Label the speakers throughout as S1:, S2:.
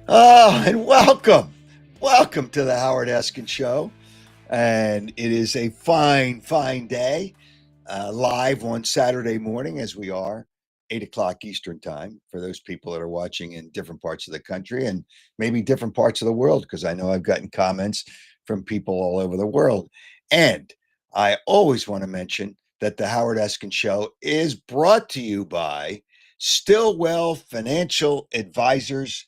S1: Oh, and welcome. Welcome to the Howard Eskin Show. And it is a fine, fine day, live on Saturday morning as we are, 8 o'clock Eastern Time for those people that are watching in different parts of the country and maybe different parts of the world, because I know I've gotten comments from people all over the world. And I always want to mention that the Howard Eskin Show is brought to you by Stillwell Financial Advisors,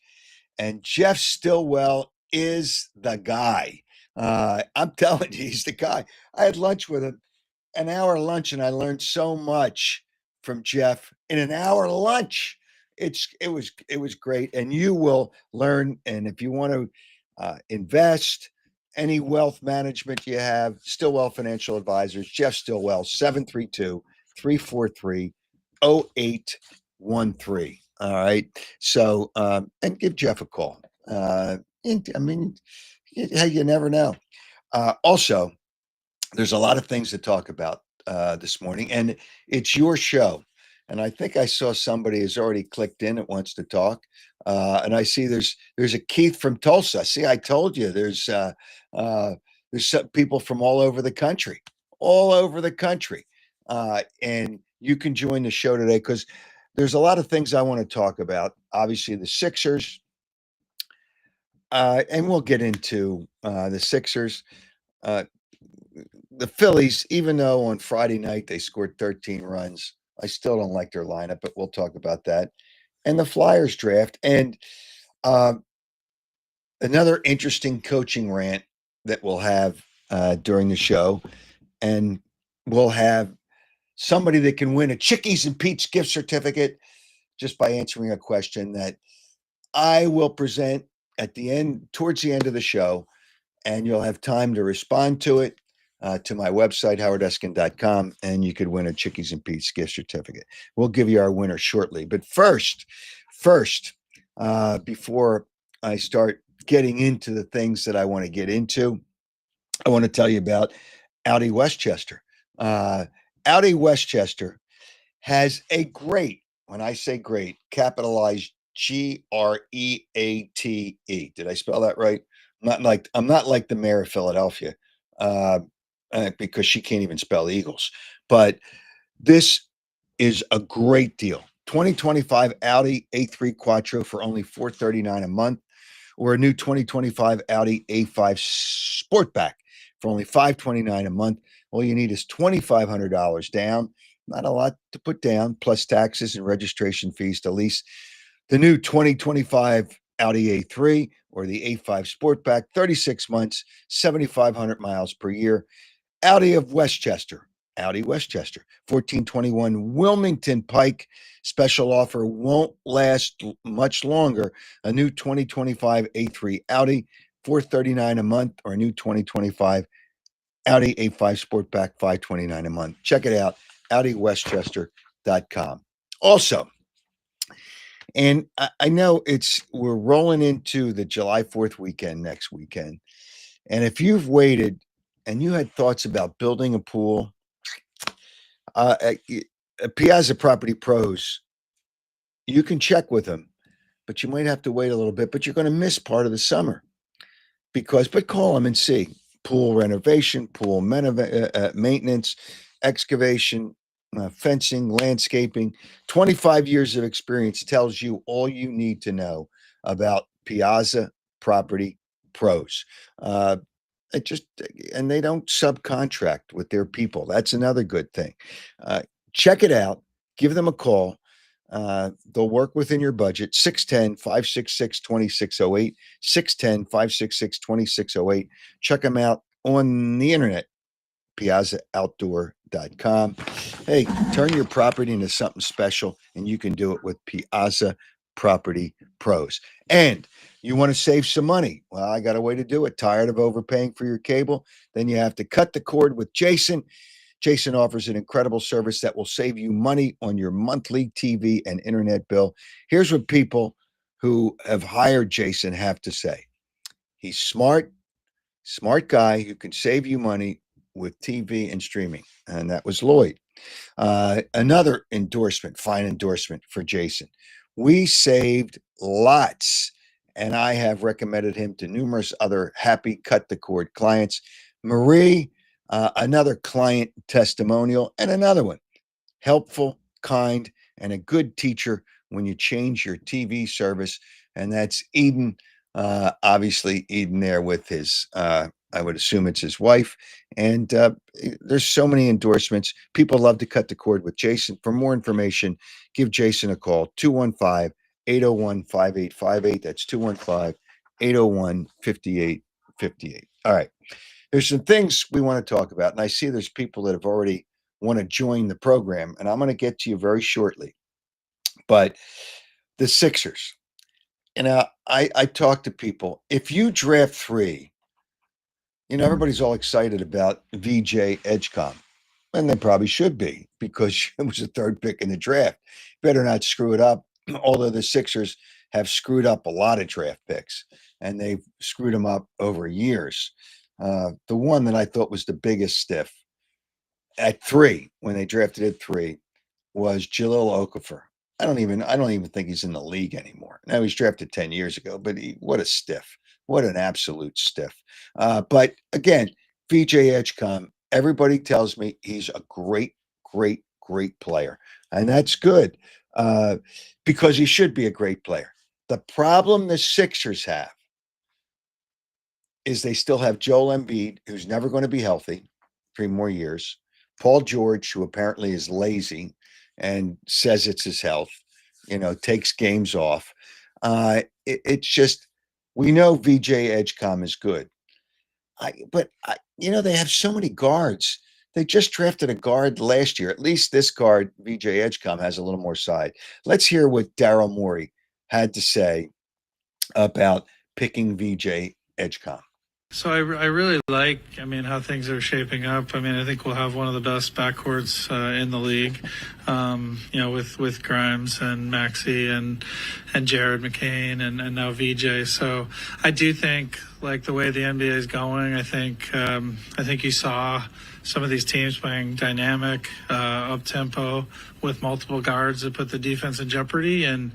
S1: and Jeff Stillwell is the guy. I'm telling you, he's the guy. I had lunch with him, an hour lunch, and I learned so much from Jeff in an hour lunch. It was great, and you will learn. And if you want to invest, any wealth management you have, Stillwell Financial Advisors, Jeff Stillwell, 732-343-0813. All right. So, and give Jeff a call. I mean, you never know. Also, there's a lot of things to talk about this morning, and it's your show. And I think I saw somebody has already clicked in that wants to talk. And I see there's a Keith from Tulsa. See, I told you there's some people from all over the country, and you can join the show today because there's a lot of things I want to talk about. Obviously, the Sixers, and we'll get into the Sixers. Uh, the Phillies, even though on Friday night they scored 13 runs, I still don't like their lineup, but we'll talk about that. And the Flyers draft, and uh, another interesting coaching rant that we'll have during the show. And we'll have somebody that can win a Chickies and Pete's gift certificate just by answering a question that I will present at the end, towards the end of the show, and you'll have time to respond to it to my website, howardeskin.com, and you could win a Chickies and Pete's gift certificate. We'll give you our winner shortly. But first, before I start getting into the things that I want to get into, I want to tell you about Audi Westchester. Audi Westchester has a great, when I say great, capitalized Greate. Did I spell that right? I'm not like the mayor of Philadelphia, because she can't even spell Eagles. But this is a great deal. 2025 Audi A3 Quattro for only $439 a month, or a new 2025 Audi A5 Sportback for only $529 a month. All you need is $2,500 down. Not a lot to put down, plus taxes and registration fees to lease the new 2025 Audi A3 or the A5 Sportback, 36 months, 7,500 miles per year. Audi Westchester, 1421 Wilmington Pike. Special offer won't last much longer. A new 2025 A3 Audi, $439 a month, or a new 2025 Audi A5 Sportback, $529 a month. Check it out, AudiWestchester.com. Also, and I know we're rolling into the July 4th weekend next weekend. And if you've waited and you had thoughts about building a pool, Piazza Property Pros, you can check with them, but you might have to wait a little bit, but you're going to miss part of the summer but call them and see. Pool renovation, pool maintenance, excavation, fencing, landscaping. 25 years of experience tells you all you need to know about Piazza Property Pros. And they don't subcontract with their people. That's another good thing. Check it out. Give them a call. They'll work within your budget. 610-566-2608, 610-566-2608. Check them out on the internet, piazzaoutdoor.com. Hey, turn your property into something special, and you can do it with Piazza Property Pros. And you want to save some money? Well, I got a way to do it. Tired of overpaying for your cable? Then you have to cut the cord with Jason. Jason offers an incredible service that will save you money on your monthly TV and internet bill. Here's what people who have hired Jason have to say. He's smart guy who can save you money with TV and streaming, and that was Lloyd. Another endorsement, fine endorsement for Jason. We saved lots, and I have recommended him to numerous other happy cut the cord clients. Marie, another client testimonial, and another one helpful, kind, and a good teacher when you change your TV service. And that's Eden. Obviously, Eden there with his, I would assume it's his wife. And there's so many endorsements. People love to cut the cord with Jason. For more information, give Jason a call, 215 801 5858. That's 215 801 5858. All right. There's some things we want to talk about. And I see there's people that have already want to join the program, and I'm going to get to you very shortly. But the Sixers, I talk to people. If you draft 3, everybody's all excited about VJ Edgecomb, and they probably should be because it was the 3rd pick in the draft. Better not screw it up. Although the Sixers have screwed up a lot of draft picks, and they've screwed them up over years. The one that I thought was the biggest stiff at 3, when they drafted at 3, was Jahlil Okafor. I don't even think he's in the league anymore. Now, he was drafted 10 years ago, but what a stiff. What an absolute stiff. But again, VJ Edgecomb, everybody tells me he's a great, great, great player. And that's good because he should be a great player. The problem the Sixers have is they still have Joel Embiid, who's never going to be healthy 3 more years. Paul George, who apparently is lazy and says it's his health, takes games off. It's just, we know VJ Edgecomb is good. But they have so many guards. They just drafted a guard last year. At least this guard, VJ Edgecomb, has a little more side. Let's hear what Daryl Morey had to say about picking VJ Edgecomb.
S2: So I really like, how things are shaping up. I think we'll have one of the best backcourts in the league, with Grimes and Maxey and Jared McCain and now VJ. So I do think, like, the way the NBA is going, I think you saw some of these teams playing dynamic, up tempo with multiple guards that put the defense in jeopardy. And,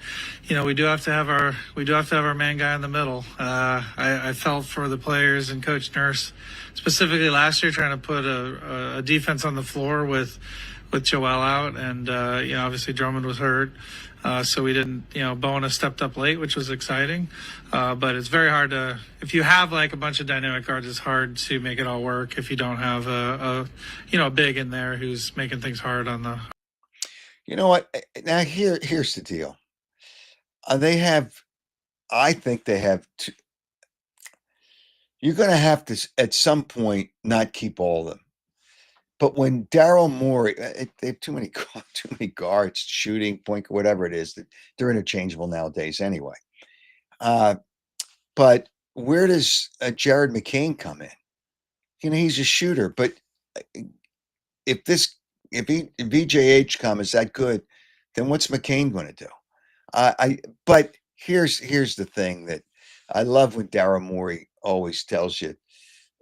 S2: we do have to have our main guy in the middle. I felt for the players and Coach Nurse, specifically last year, trying to put a defense on the floor with Joel out. And, obviously Drummond was hurt. So we didn't, Bona stepped up late, which was exciting. But it's very hard if you have like a bunch of dynamic guards, it's hard to make it all work if you don't have a big in there who's making things hard on the.
S1: You know what? Now here's the deal. I think they have you're going to have to, at some point, not keep all of them. But when Daryl Morey, they have too many guards, shooting, point, whatever it is, that they're interchangeable nowadays anyway. But where does Jared McCain come in? He's a shooter, but if VJ Edgecomb is that good, then what's McCain going to do? But here's the thing that I love when Daryl Morey always tells you.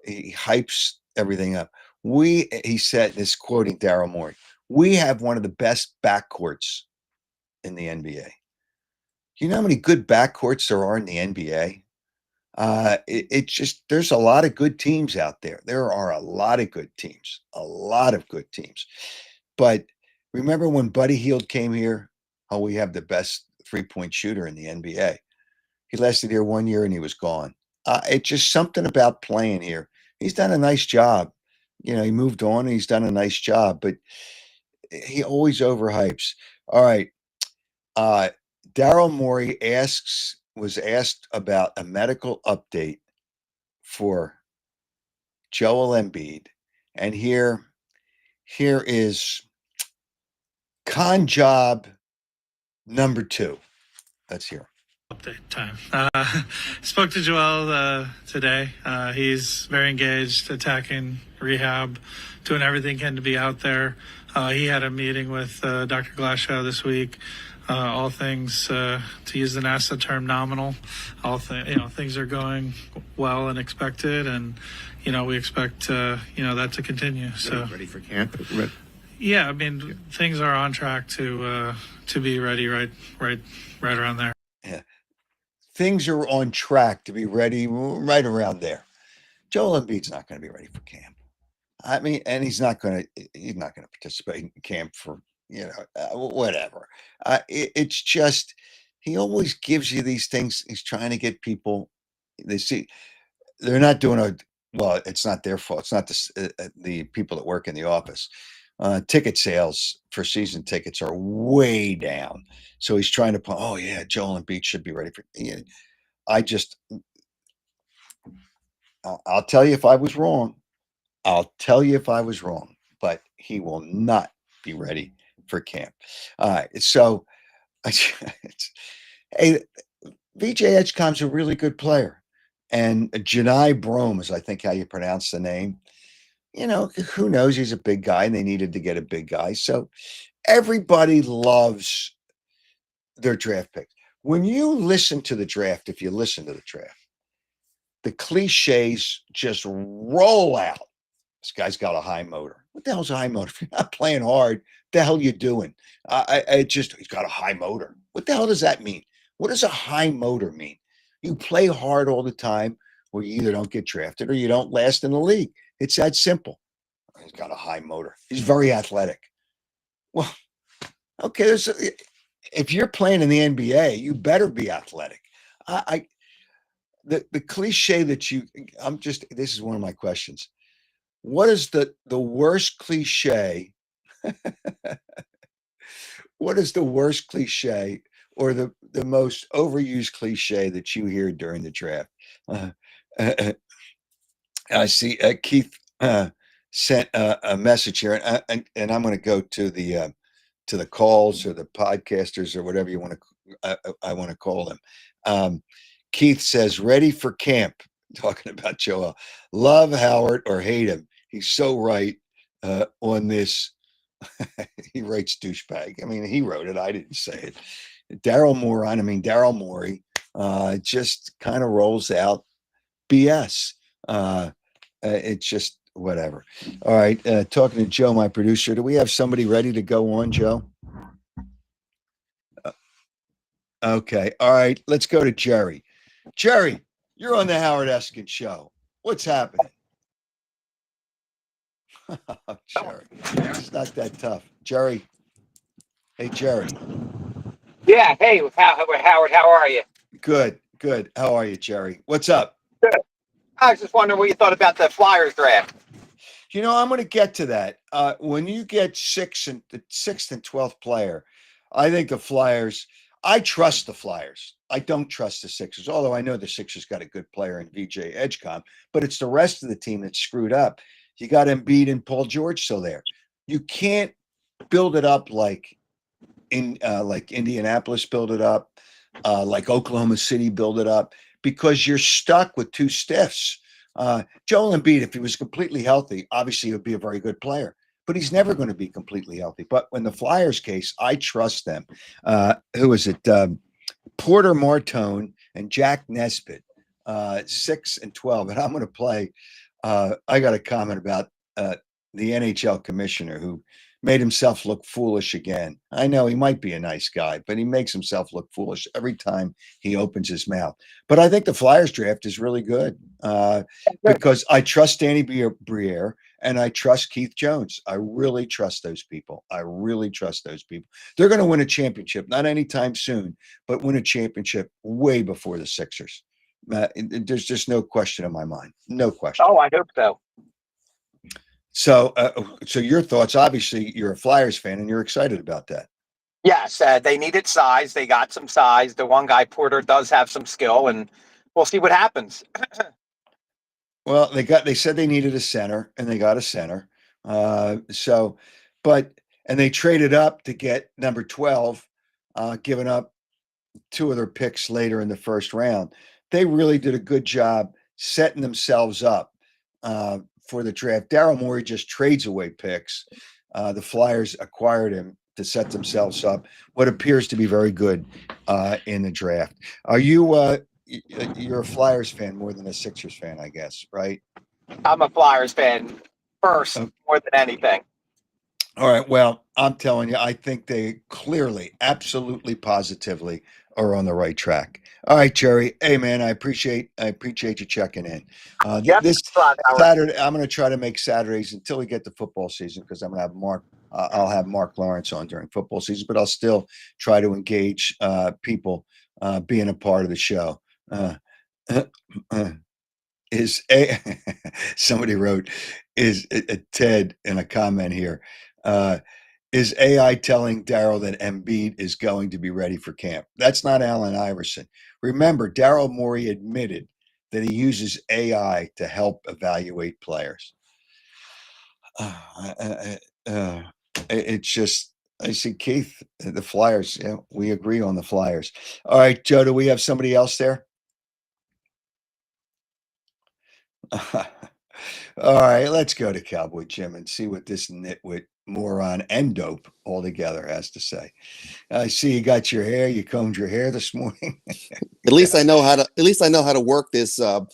S1: He hypes everything up. He said, this quoting Daryl Morey, we have one of the best backcourts in the NBA. You know how many good backcourts there are in the NBA? It's just, there's a lot of good teams out there. There are a lot of good teams. But remember when Buddy Hield came here? Oh, we have the best 3-point shooter in the NBA. He lasted here 1 year and he was gone. It's just something about playing here. He's done a nice job. He moved on and he's done a nice job, but he always overhypes. All right. Daryl Morey was asked about a medical update for Joel Embiid. And here is con job number 2. Let's hear.
S2: Update time. Spoke to Joel today. He's very engaged, attacking rehab, doing everything he can to be out there. He had a meeting with Dr. Glashow this week. all things, to use the NASA term, nominal. Things are going well and expected, and we expect that to continue. So
S3: ready for camp.
S2: Yeah, I mean, things are on track to be ready right around there.
S1: Yeah. Things are on track to be ready right around there. Joel Embiid's not going to be ready for camp. I mean, and he's not going to participate in camp for, whatever. It's just, he always gives you these things. He's trying to get people, they're not doing well, it's not their fault. It's not the people that work in the office. Ticket sales for season tickets are way down. So he's trying to put, oh yeah, Joel Embiid should be ready for. I'll tell you if I was wrong. But he will not be ready for camp. All right. So, hey, VJ Edgecom's a really good player. And Janai Brome is, I think, how you pronounce the name. Who knows? He's a big guy, and they needed to get a big guy. So everybody loves their draft picks. When you listen to the draft, if you listen to the draft, the cliches just roll out. This guy's got a high motor. What the hell's a high motor? If you're not playing hard, what the hell you doing? He's got a high motor. What the hell does that mean? What does a high motor mean? You play hard all the time, or you either don't get drafted or you don't last in the league. It's that simple. He's got a high motor. He's very athletic. Well, okay. If you're playing in the NBA, you better be athletic. The cliche that this is one of my questions. What is the worst cliche? What is the worst cliche or the most overused cliche that you hear during the draft? I see Keith sent a message here, and I'm going to go to the calls or the podcasters or whatever you want to. I want to call them. Keith says, "Ready for camp." Talking about Joel. Love Howard or hate him. He's so right on this. He writes douchebag. I mean, he wrote it. I didn't say it. Daryl Morey just kind of rolls out BS. It's just whatever. All right. Talking to Joe, my producer. Do we have somebody ready to go on, Joe? Okay. All right. Let's go to Jerry. Jerry, you're on the Howard Eskin Show. What's happening? Jerry, it's not that tough. Jerry. Hey, Jerry.
S4: Yeah. Hey, Howard, how are you?
S1: Good. How are you, Jerry? What's up?
S4: Good. I was just wondering what you thought about the Flyers draft.
S1: I'm going to get to that. When you get sixth and 12th player, I think the Flyers. I trust the Flyers. I don't trust the Sixers, although I know the Sixers got a good player in VJ Edgecom, but it's the rest of the team that's screwed up. You got Embiid and Paul George still there. You can't build it up like Indianapolis build it up, like Oklahoma City build it up, because you're stuck with two stiffs. Joel Embiid, if he was completely healthy, obviously he would be a very good player, but he's never going to be completely healthy. But in the Flyers case, I trust them. Who is it? Porter Martone and Jack Nesbitt, 6 and 12. And I'm going to play. I got a comment about the NHL commissioner who made himself look foolish again. I know he might be a nice guy, but he makes himself look foolish every time he opens his mouth. But I think the Flyers draft is really good because I trust Danny Briere and I trust Keith Jones. I really trust those people. They're going to win a championship, not anytime soon, but win a championship way before the Sixers. There's just no question in my mind. No question.
S4: Oh, I hope so.
S1: So your thoughts, obviously you're a Flyers fan and you're excited about that.
S4: Yes, they needed size. They got some size. The one guy, Porter, does have some skill, and we'll see what happens.
S1: Well, they said they needed a center, and they got a center. And they traded up to get number 12, giving up 2 of their picks later in the first round. They really did a good job setting themselves up for the draft. Daryl Morey just trades away picks. The Flyers acquired him to set themselves up what appears to be very good in the draft. Are you you're a Flyers fan more than a Sixers fan, I guess, right?
S4: I'm a Flyers fan first,
S1: Oh,
S4: more than anything.
S1: all right. Well, I'm telling you, I think they clearly, absolutely, positively are on the right track. All right, Jerry. Hey, man, I appreciate you checking in.
S4: Yep.
S1: This
S4: Howard.
S1: Saturday, I'm going to try to make Saturdays until we get to football season because I'm going to have Mark. I'll have Mark Lawrence on during football season, but I'll still try to engage people being a part of the show. Is a somebody wrote is Ted in a comment here. Uh, is AI telling Daryl that Embiid is going to be ready for camp? That's not Allen Iverson. Remember, Daryl Morey admitted that he uses AI to help evaluate players. It's just, I see Keith, the Flyers. Yeah, we agree on the Flyers. All right, Joe, do we have somebody else there? All right, let's go to Cowboy Jim and see what this nitwit moron and dope altogether has to say. I see you got your hair. You combed your hair this morning.
S3: At least I know how to. At least I know how to work this the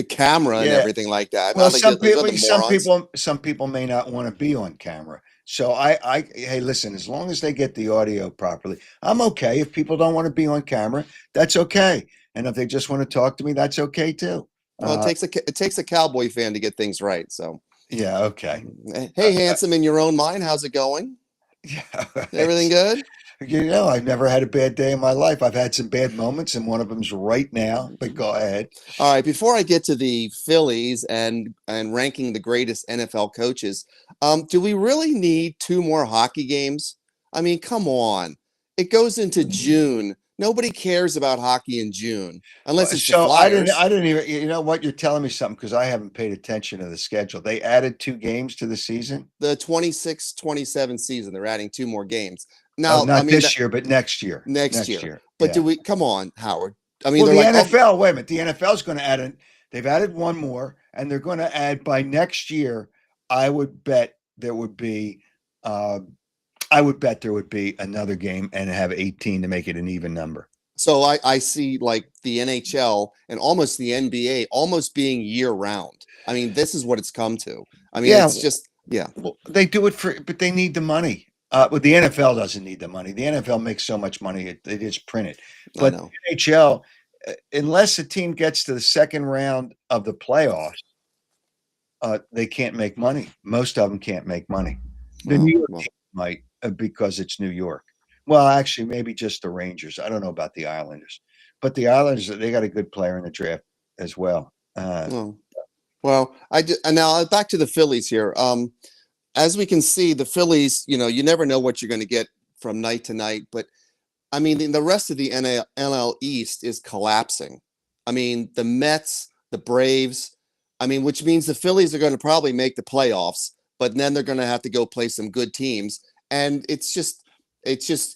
S3: camera and
S1: Yeah.
S3: everything like that.
S1: Well,
S3: Not like those other morons.
S1: some people may not want to be on camera. So hey, listen. As long as they get the audio properly, I'm okay. If people don't want to be on camera, that's okay. And if they just want to talk to me, that's okay too.
S3: Well, it takes a Cowboy fan to get things right. So
S1: Yeah. Okay.
S3: hey, handsome, in your own mind, how's it going?
S1: Yeah.
S3: Everything good?
S1: You know, I've never had a bad day in my life. I've had some bad moments, and one of them's right now. But go ahead.
S3: All right. Before I get to the Phillies and ranking the greatest NFL coaches, do we really need 2 more hockey games? I mean, come on. It goes into June. Nobody cares about hockey in June unless it's the Flyers.
S1: I didn't even. You know what? You're telling me something because I haven't paid attention to the schedule. They added 2 games to the season.
S3: The 26-27 season, they're adding 2 more games. Now,
S1: not this year, but next year.
S3: Next year. But yeah. Do we? Come on, Howard. I mean,
S1: well, the NFL. Wait a minute. The NFL is going to add They've added 1 more, and they're going to add by next year. I would bet there would be. I would bet there would be another game and have 18 to make it an even number.
S3: So I see like the NHL and almost the NBA almost being year round. I mean, this is what it's come to. I mean, it's just, yeah.
S1: Well, they do it but they need the money. Well, the NFL doesn't need the money. The NFL makes so much money, they just print it. But the NHL, unless a team gets to the second round of the playoffs, they can't make money. Most of them can't make money. The New York team might. Because it's New York. Well, actually, maybe just the Rangers. I don't know about the Islanders, but the Islanders, they got a good player in the draft as well.
S3: And now back to the Phillies here. As we can see, the Phillies, you never know what you're going to get from night to night. But I mean, the rest of the NL East is collapsing. I mean, the Mets, the Braves. I mean, which means the Phillies are going to probably make the playoffs, but then they're going to have to go play some good teams. And it's just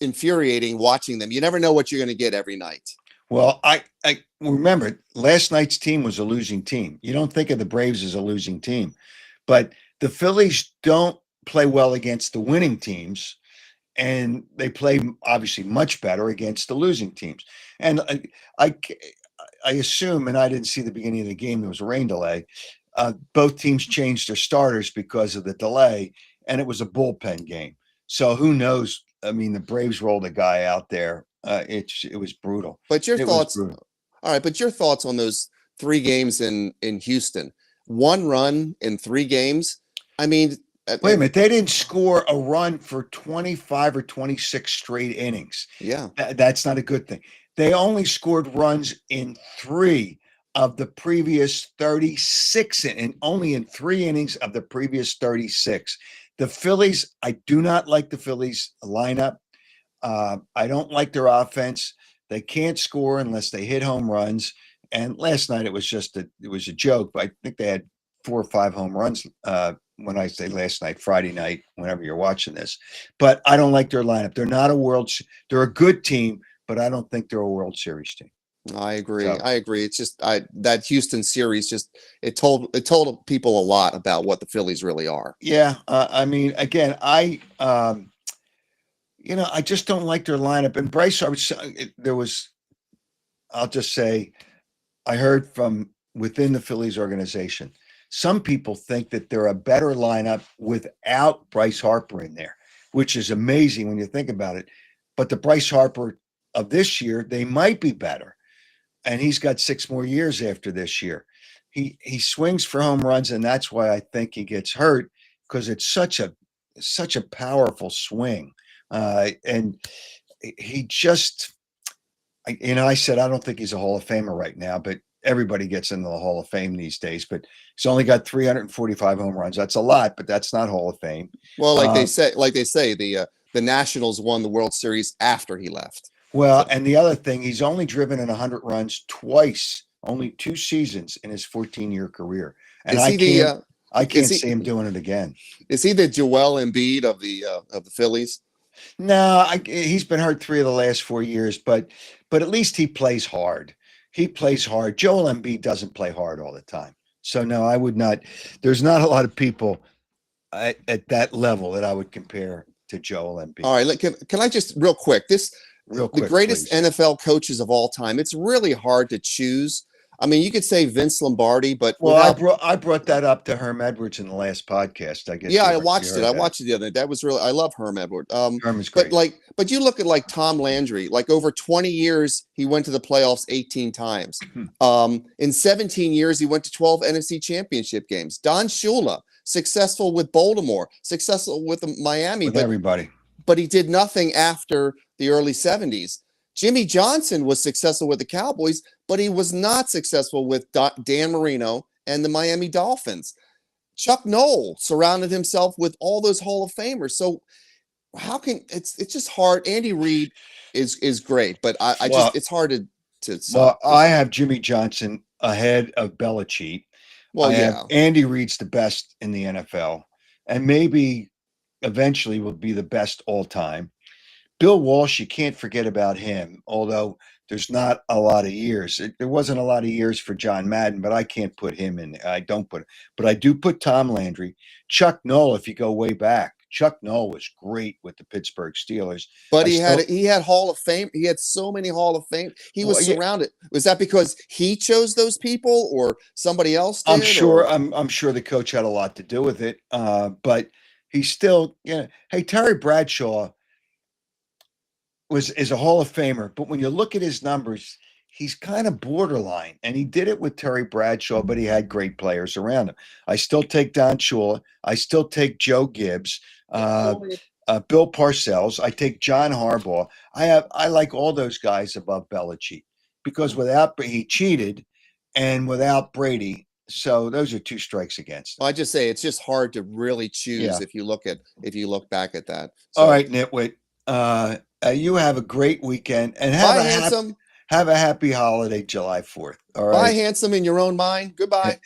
S3: infuriating watching them. You never know what you're going to get every night.
S1: Well, I remember last night's team was a losing team. You don't think of the Braves as a losing team, but the Phillies don't play well against the winning teams, and they play obviously much better against the losing teams. And I assume, and I didn't see the beginning of the game, there was a rain delay. Both teams changed their starters because of the delay, and it was a bullpen game. So who knows? I mean, the Braves rolled a guy out there. It was brutal.
S3: But your thoughts, all right. But your thoughts on those 3 games in Houston? 1 run in 3 games. I mean,
S1: wait a minute. They didn't score a run for 25 or 26 straight innings.
S3: Yeah,
S1: that's not a good thing. They only scored runs in 3 of the previous 36, and only in 3 innings of the previous 36. The Phillies, I do not like the Phillies lineup. I don't like their offense. They can't score unless they hit home runs. And last night it was a joke, but I think they had 4 or 5 home runs. When I say last night, Friday night, whenever you're watching this, but I don't like their lineup. They're not they're a good team, but I don't think they're a World Series team.
S3: I agree. I agree. It's just that Houston series it told people a lot about what the Phillies really are.
S1: Yeah, I mean, again, I just don't like their lineup. And Bryce, I'll just say, I heard from within the Phillies organization, some people think that they're a better lineup without Bryce Harper in there, which is amazing when you think about it. But the Bryce Harper of this year, they might be better. And he's got 6 more years after this year. He swings for home runs, and that's why I think he gets hurt, because it's such a powerful swing. And he just, I said I don't think he's a Hall of Famer right now, but everybody gets into the Hall of Fame these days. But he's only got 345 home runs. That's a lot, but that's not Hall of Fame.
S3: Well, like they say, the Nationals won the World Series after he left.
S1: Well, and the other thing, he's only driven in 100 runs twice, only 2 seasons in his 14-year career. And I can't see him doing it again.
S3: Is he the Joel Embiid of the Phillies?
S1: No, he's been hurt 3 of the last 4 years, but at least he plays hard. He plays hard. Joel Embiid doesn't play hard all the time. So no, I would not. There's not a lot of people at that level that I would compare to Joel Embiid.
S3: All right, can I just real quick?
S1: Real quick,
S3: the greatest
S1: please.
S3: NFL coaches of all time. It's really hard to choose. I mean, you could say Vince Lombardi, but
S1: I brought that up to Herm Edwards in the last podcast. I guess.
S3: Yeah, I watched it. I watched it the other day. That was really. I love Herm Edwards.
S1: Herm is great.
S3: But you look at like Tom Landry. Like over 20 years, he went to the playoffs 18 times. In 17 years, he went to 12 NFC Championship games. Don Shula, successful with Baltimore, successful with Miami,
S1: with everybody.
S3: But he did nothing after the early 70s. Jimmy Johnson was successful with the Cowboys, but he was not successful with Dan Marino and the Miami Dolphins. Chuck Noll surrounded himself with all those Hall of Famers. So how can it's just hard. Andy Reid is great, but it's hard to.
S1: Well, I have Jimmy Johnson ahead of Belichick.
S3: Well,
S1: have Andy Reid's the best in the NFL, and maybe eventually will be the best all time. Bill Walsh, you can't forget about him, although there's not a lot of years. There wasn't a lot of years for John Madden, but I can't put him in. I don't put it. But I do put Tom Landry. Chuck Noll, if you go way back, Chuck Noll was great with the Pittsburgh Steelers.
S3: But he had Hall of Fame. He had so many Hall of Fame. He was surrounded. Was that because he chose those people or somebody else did?
S1: I'm sure the coach had a lot to do with it. But he's still, hey, Terry Bradshaw is a Hall of Famer, but when you look at his numbers, he's kind of borderline, and he did it with Terry Bradshaw, but he had great players around him. I still take Don Shula. I still take Joe Gibbs, Bill Parcells. I take John Harbaugh. I like all those guys above Belichick because he cheated, and without Brady. So those are 2 strikes against him.
S3: Well, I just say it's just hard to really choose if you look back at that.
S1: So, all right, Nitwit. You have a great weekend and have a happy holiday, July 4th. All right.
S3: Bye, handsome, in your own mind. Goodbye.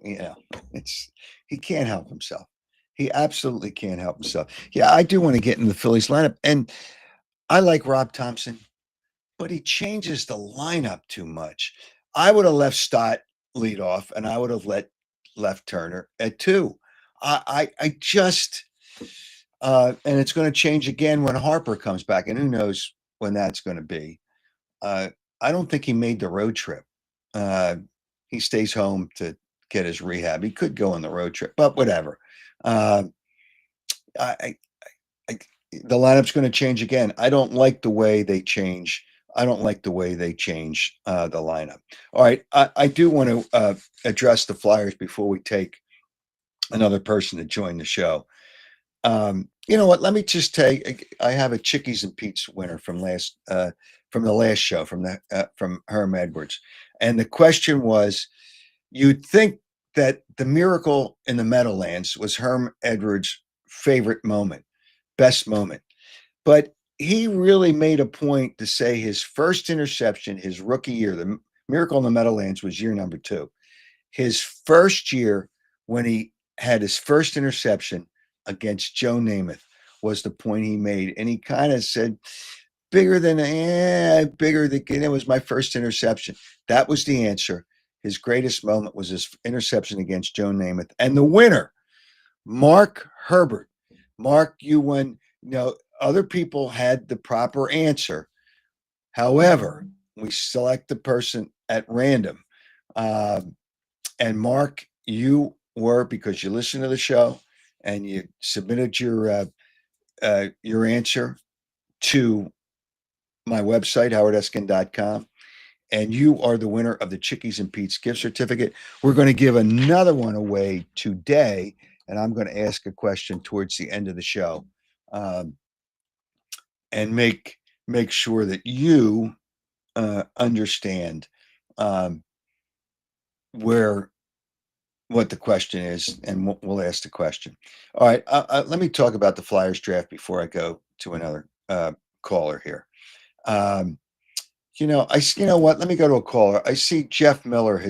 S1: He can't help himself. He absolutely can't help himself. Yeah, I do want to get in the Phillies lineup, and I like Rob Thompson, but he changes the lineup too much. I would have left Stott lead off, and I would have left Turner at 2. I just. And it's going to change again when Harper comes back, and who knows when that's going to be. I don't think he made the road trip. He stays home to get his rehab. He could go on the road trip, but whatever. The lineup's going to change again. I don't like the way they change. The lineup. All right, I do want to address the Flyers before we take another person to join the show. You know what? Let me just take. I have a Chickies and Pete's winner from the last show from Herm Edwards, and the question was: you'd think that the Miracle in the Meadowlands was Herm Edwards' favorite moment, best moment, but he really made a point to say his first interception, his rookie year, the Miracle in the Meadowlands was year number 2. His first year when he had his first interception against Joe Namath was the point he made. And he kind of said, bigger than it was my first interception. That was the answer. His greatest moment was his interception against Joe Namath. And the winner, Mark Herbert. Mark, you won, other people had the proper answer. However, we select the person at random. And Mark, you were, because you listened to the show and you submitted your answer to my website, howardeskin.com. And you are the winner of the Chickies and Pete's gift certificate. We're going to give another one away today, and I'm going to ask a question towards the end of the show, and make sure that you understand what the question is, and we'll ask the question. All right, let me talk about the Flyers draft before I go to another caller here. You know what? Let me go to a caller. I see Jeff Miller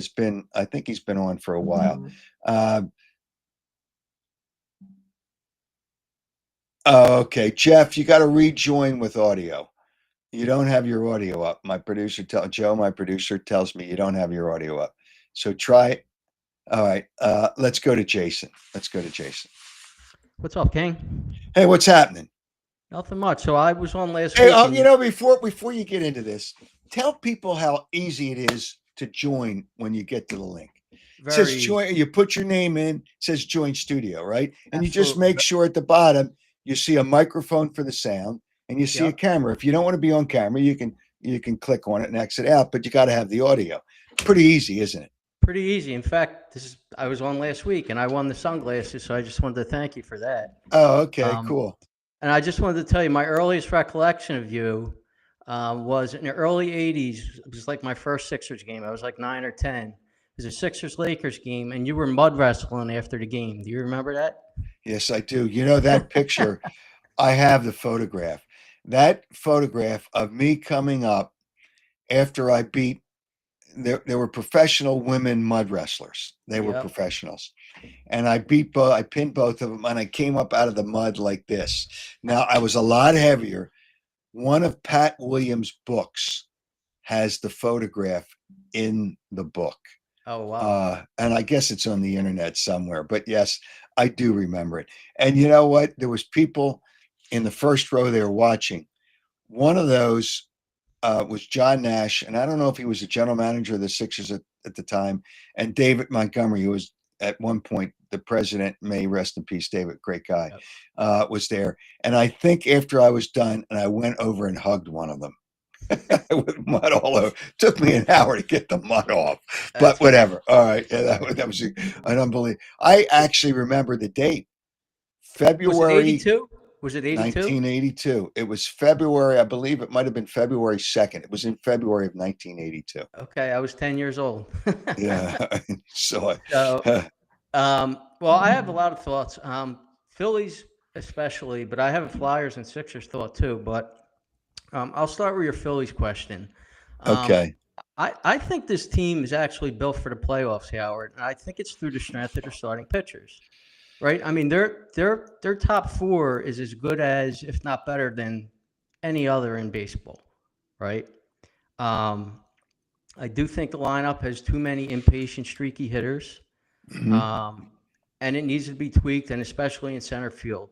S1: I think he's been on for a while. Okay, Jeff, you got to rejoin with audio. You don't have your audio up. My producer tells me you don't have your audio up. So try. All right, let's go to Jason.
S5: What's up, King?
S1: Hey, what's happening?
S5: Nothing much. So I was on last
S1: Hey,
S5: week.
S1: before you get into this, tell people how easy it is to join when you get to the link. It says join. You put your name in. It says join studio, right? And you just make sure at the bottom you see a microphone for the sound, and you see a camera. If you don't want to be on camera, you can click on it and exit out, but you got to have the audio. Pretty easy, isn't it?
S5: Pretty easy. In fact, I was on last week and I won the sunglasses, so I just wanted to thank you for that.
S1: Oh, okay, cool.
S5: And I just wanted to tell you, my earliest recollection of you was in the early 80s. It was like my first Sixers game. I was like 9 or 10. It was a Sixers-Lakers game, and you were mud wrestling after the game. Do you remember that?
S1: Yes, I do. You know that picture? I have the photograph. That photograph of me coming up after I beat. There were professional women mud wrestlers. They were professionals. And I pinned both of them, and I came up out of the mud like this. Now, I was a lot heavier. One of Pat Williams' books has the photograph in the book.
S5: Oh, wow.
S1: And I guess it's on the internet somewhere. But yes, I do remember it. And you know what? There was people in the first row they were watching. One of those was John Nash, and I don't know if he was the general manager of the Sixers at the time, and David Montgomery, who was at one point the president, may rest in peace, David, great guy, was there. And I think after I was done, and I went over and hugged one of them with mud all over. It took me an hour to get the mud off, but whatever. All right, that was an unbelievable. I actually remember the date, February.
S5: Was it 82?
S1: 1982. It was February. I believe it might have been February 2nd. It was in February of 1982.
S5: Okay, I was 10 years old.
S1: Yeah. So,
S5: well, I have a lot of thoughts. Phillies especially, but I have a Flyers and Sixers thought too. But I'll start with your Phillies question.
S1: Okay.
S5: I think this team is actually built for the playoffs, Howard. And I think it's through the strength of their starting pitchers. Right. I mean, their top four is as good as, if not better than, any other in baseball. Right. I do think the lineup has too many impatient, streaky hitters, and it needs to be tweaked, and especially in center field.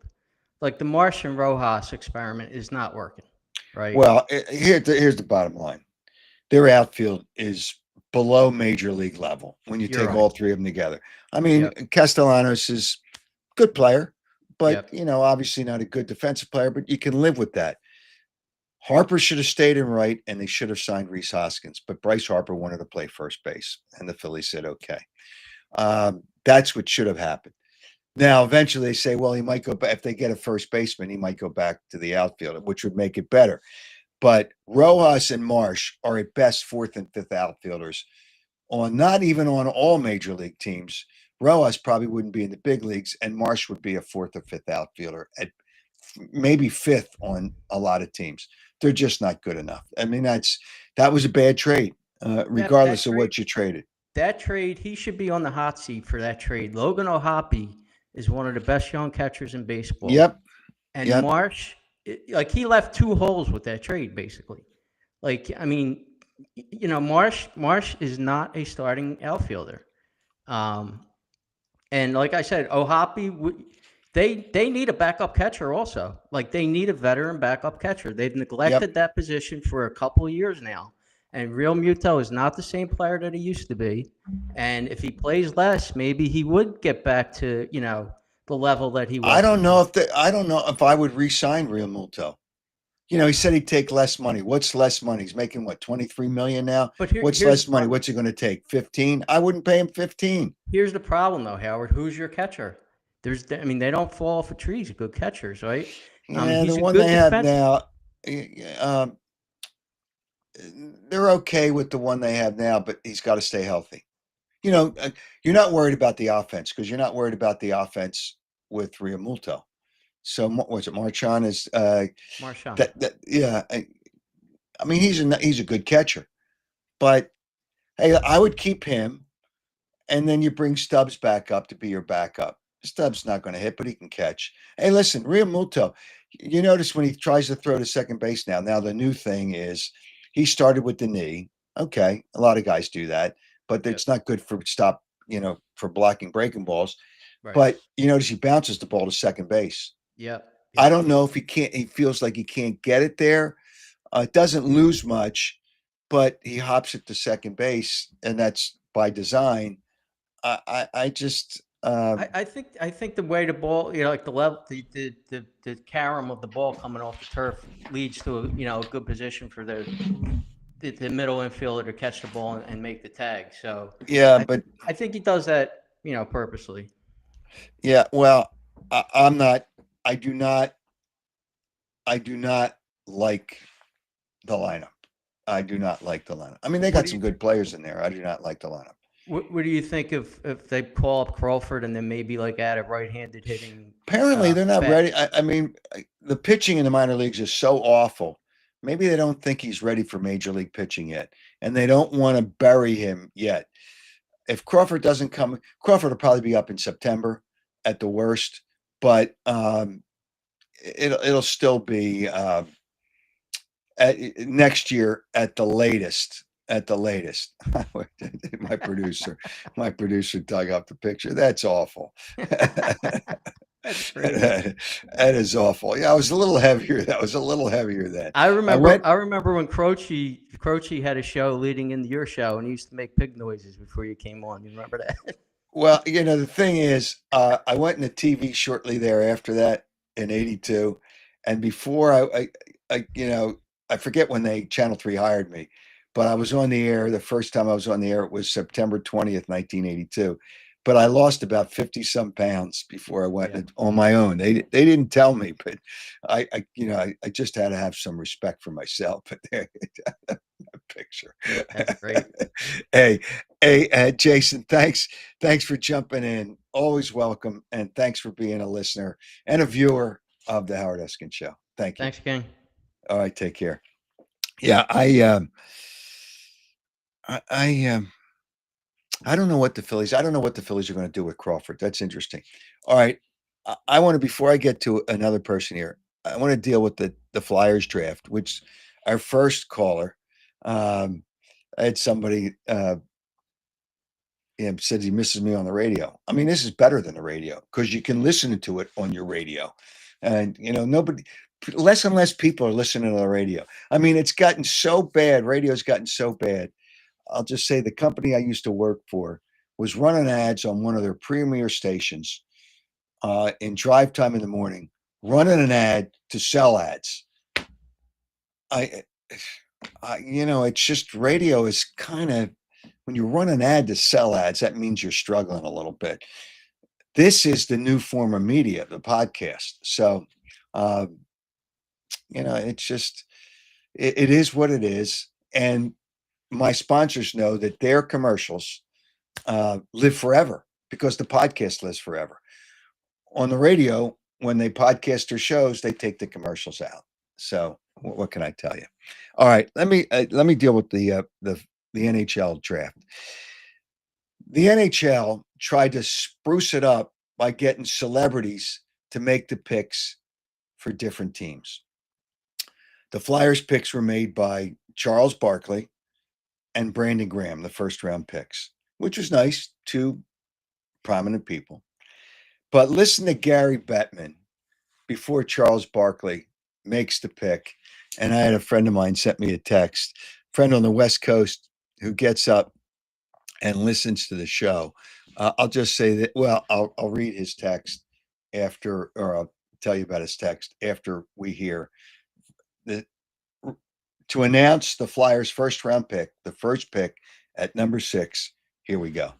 S5: Like the Marsh and Rojas experiment is not working. Right.
S1: Well, here's the bottom line. Their outfield is below major league level when you take all three of them together. I mean, Castellanos is good player, but obviously not a good defensive player, but you can live with that. Harper should have stayed in right, and they should have signed Rhys Hoskins, but Bryce Harper wanted to play first base, and the Phillies said, okay. That's what should have happened. Now, eventually they say, well, he might go back. If they get a first baseman, he might go back to the outfield, which would make it better. But Rojas and Marsh are at best fourth and fifth outfielders not even on all major league teams. Rojas probably wouldn't be in the big leagues, and Marsh would be a fourth or fifth outfielder, at maybe fifth on a lot of teams. They're just not good enough. I mean, that was a bad trade, regardless of what you traded.
S5: That trade, he should be on the hot seat for that trade. Logan O'Hoppe is one of the best young catchers in baseball.
S1: Yep.
S5: And Marsh, he left two holes with that trade, basically. Like, I mean, Marsh is not a starting outfielder. And like I said, O'Hoppe, They need a backup catcher also. Like they need a veteran backup catcher. They've neglected that position for a couple of years now. And Real Muto is not the same player that he used to be. And if he plays less, maybe he would get back to, the level that he was
S1: I don't
S5: before.
S1: know I don't know if I would re-sign Real Muto. He said he'd take less money. What's less money? He's making what, 23 million now?
S5: But
S1: What's
S5: here's
S1: less
S5: the
S1: money?
S5: problem.
S1: What's he going to take? 15? I wouldn't pay him 15.
S5: Here's the problem though, Howard. Who's your catcher? They don't fall off of trees, good catchers, right?
S1: Yeah,
S5: He's
S1: the
S5: a
S1: one
S5: good
S1: they have
S5: defense.
S1: now, um, they're okay with the one they have now, but he's got to stay healthy. You're not worried about the offense because you're not worried about the offense with Riamulto. So what's it? Marchand is
S5: Marchand.
S1: yeah. I mean, he's a good catcher, but hey, I would keep him, and then you bring Stubbs back up to be your backup. Stubbs not going to hit, but he can catch. Hey, listen, Riamulto. You notice when he tries to throw to second base now. Now the new thing is he started with the knee. Okay, a lot of guys do that, but
S5: Yep.
S1: it's not good for for blocking breaking balls.
S5: Right.
S1: But you notice he bounces the ball to second base.
S5: Yep.
S1: I don't know if he can't. He feels like he can't get it there. It doesn't lose much, but he hops it to second base, and that's by design. I just
S5: I think the way the ball, like the level, the carom of the ball coming off the turf leads to a good position for the middle infielder to catch the ball and make the tag. So
S1: yeah,
S5: I
S1: but
S5: think I think he does that purposely.
S1: yeah. Well, I'm not. I do not. I do not like the lineup. I do not like the lineup. I mean, they
S5: What
S1: got
S5: do
S1: some
S5: you
S1: good players in there. I do not like the lineup.
S5: what do you think if they call up Crawford and then maybe like add a right-handed hitting
S1: Apparently, they're not
S5: bat?
S1: ready. I mean, the pitching in the minor leagues is so awful. Maybe they don't think he's ready for major league pitching yet, and they don't want to bury him yet. If Crawford doesn't come, Crawford will probably be up in September at the worst, but it'll still be next year at the latest. At the latest, my producer dug up the picture. That's awful.
S5: That's crazy.
S1: That is awful. Yeah, I was a little heavier. That was a little heavier then.
S5: I
S1: I
S5: remember
S1: went.
S5: I remember when Croce had a show leading into your show, and he used to make pig noises before you came on. You remember that?
S1: Well, the thing is, I went into TV shortly thereafter that in '82, and before I forget when Channel 3 hired me, but I was on the air. The first time I was on the air, it was September 20th, 1982. But I lost about 50 some pounds before I went
S5: Yeah,
S1: on my own. They didn't tell me, but I just had to have some respect for myself. But there, picture.
S5: that's great.
S1: Hey, Jason, thanks for jumping in. Always welcome, and thanks for being a listener and a viewer of the Howard Eskin Show. Thank you.
S5: Thanks, King.
S1: All right, take care. Yeah, I don't know what the Phillies. I don't know what the Phillies are going to do with Crawford. That's interesting. All right, I want to, before I get to another person here, I want to deal with the Flyers draft, which our first caller. I had somebody said he misses me on the radio. I mean, this is better than the radio because you can listen to it on your radio, and less and less people are listening to the radio. I mean, it's gotten so bad. Radio's gotten so bad. I'll just say the company I used to work for was running ads on one of their premier stations in drive time in the morning, running an ad to sell ads. It's just radio is kind of, when you run an ad to sell ads, that means you're struggling a little bit. This is the new form of media, the podcast. So, it's just, it is what it is. And my sponsors know that their commercials live forever because the podcast lives forever. On the radio, when they podcast their shows, they take the commercials out. So what can I tell you? All right, let me deal with the NHL draft. The NHL tried to spruce it up by getting celebrities to make the picks for different teams. The Flyers picks were made by Charles Barkley and Brandon Graham, the first round picks, which was nice, two prominent people. But listen to Gary Bettman before Charles Barkley makes the pick. And I had a friend of mine sent me a text, friend on the West Coast who gets up and listens to the show. I'll just say that, well, I'll read his text after, or I'll tell you about his text after we hear the, to announce the Flyers' first round pick, the first pick at number 6. Here we go.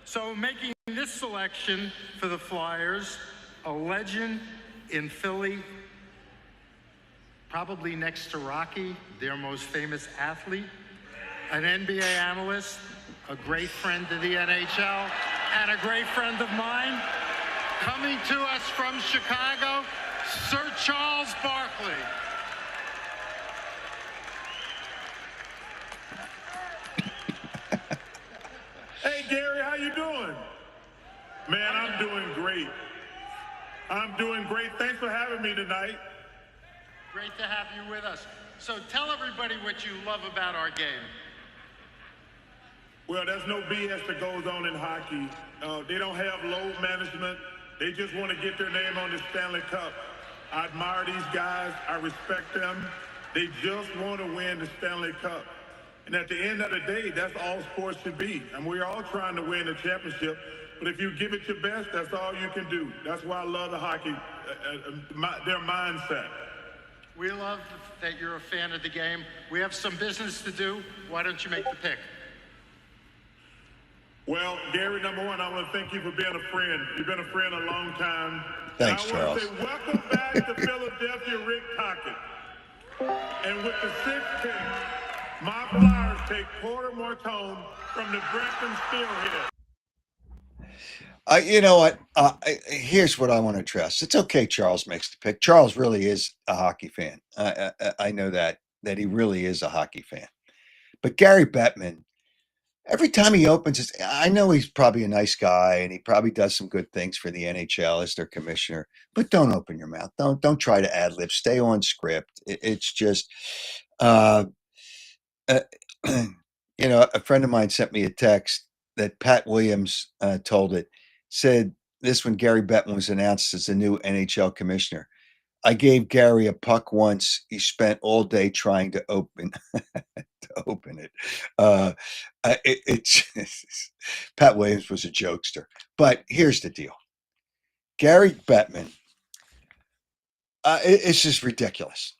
S6: So making this selection for the Flyers, a legend in Philly, probably next to Rocky, their most famous athlete, an NBA analyst, a great friend to the NHL, and a great friend of mine, coming to us from Chicago, Sir Charles Barkley.
S7: Hey, Gary, how you doing? Man, I'm doing great. I'm doing great. Thanks for having me tonight.
S6: Great to have you with us. So tell everybody what you love about our game.
S7: Well, there's no BS that goes on in hockey. They don't have load management. They just want to get their name on the Stanley Cup. I admire these guys. I respect them. They just want to win the Stanley Cup. And at the end of the day, that's all sports should be. And we're all trying to win the championship. But if you give it your best, that's all you can do. That's why I love the hockey, their mindset.
S6: We love that you're a fan of the game. We have some business to do. Why don't you make the pick?
S7: Well, Gary, number one, I want to thank you for being a friend. You've been a friend a long time.
S1: Thanks,
S7: and I want
S1: Charles.
S7: to say welcome back to Philadelphia, Rick Tocchet. And with the 6th pick, my Flyers take Porter Martone from the Brampton Steelhead.
S1: You know what? Here's what I want to address. It's okay Charles makes the pick. Charles really is a hockey fan. I know that he really is a hockey fan. But Gary Bettman, every time he opens his, I know he's probably a nice guy and he probably does some good things for the NHL as their commissioner, but don't open your mouth. Don't try to ad lib. Stay on script. It's just, you know, a friend of mine sent me a text that Pat Williams told it, said this when Gary Bettman was announced as the new NHL commissioner. I gave Gary a puck once. He spent all day trying to open it. Pat Williams was a jokester. But here's the deal. Gary Bettman, it's just ridiculous.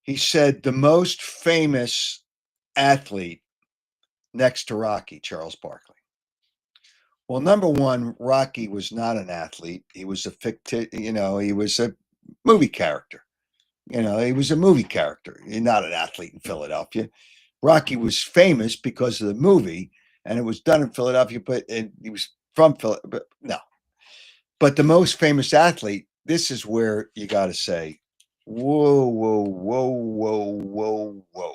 S1: He said the most famous athlete next to Rocky, Charles Barkley. Well, number one, Rocky was not an athlete. He was a he was a movie character. He was a movie character. He's not an athlete in Philadelphia. Rocky was famous because of the movie, and it was done in Philadelphia, but he was from Philadelphia. But no. But the most famous athlete, this is where you got to say, whoa, whoa, whoa, whoa, whoa, whoa.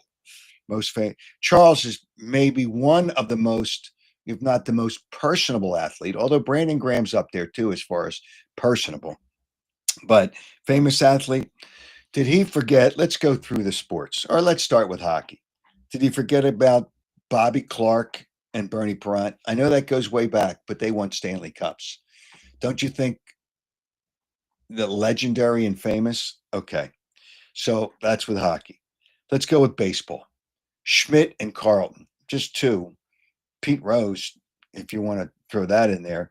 S1: Most famous. Charles is maybe one of the most, if not the most personable athlete, although Brandon Graham's up there too as far as personable. But famous athlete, did he forget? Let's go through the sports, or let's start with hockey. Did he forget about Bobby Clark and Bernie Parent? I know that goes way back, but they won Stanley Cups. Don't you think the legendary and famous? Okay, so that's with hockey. Let's go with baseball. Schmidt and Carlton, just two. Pete Rose, if you want to throw that in there,